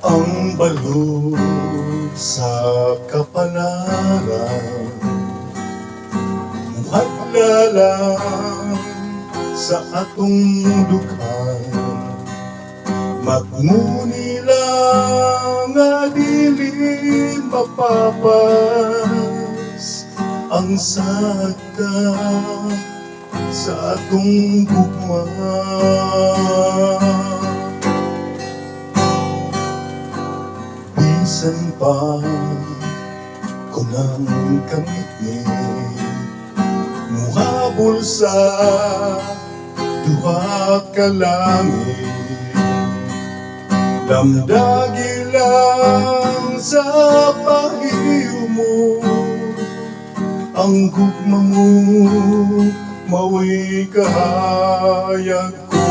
Ang balot sa kapalaran, muhadla lang sa atong dughan. Magmuni lang nga dili mapapas ang sagka sa atong gugma. Bisan pa kung ang kamit ni muhabol sa duha ka langit, damdagi lang sa pagiyo mo ang gugma mo, mawa'y kahayag ko.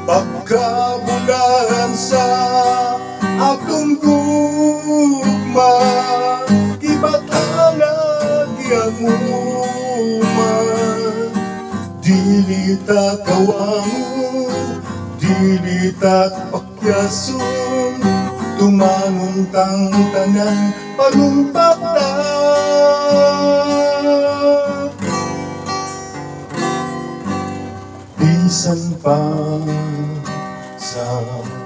Pagkabulahan sa akong gugma, ibatanag yang uman. Dili ta kawangon, dili ta pakyason, tumangon tang tanan panumpak ta. Bisan pa sa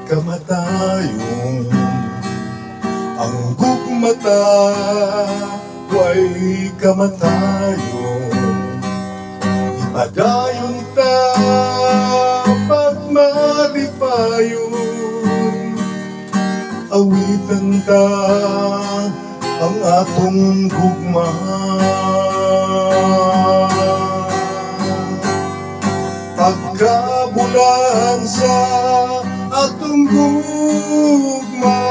kamatayong ang gugmata way kamatayong, ipadayon ta pagmalipayon, awitan ta ang atong gugma. Pagkabulahan sa atong gugma,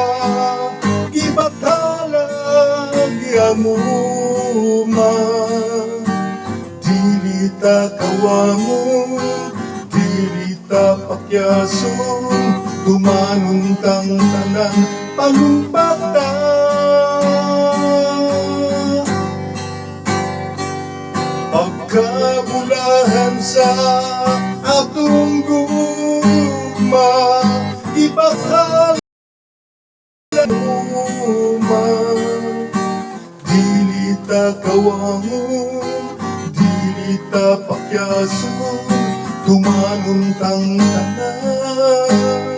ibatalag yamuma. Dili ta kawangon, dili ta pakyason, tumanon tang tanan panumpak ta. Pagkabulahan sa atong gugma, ibatalag yamuma. Dili ta kawangon, dili ta pakyason, tumanon tang tanan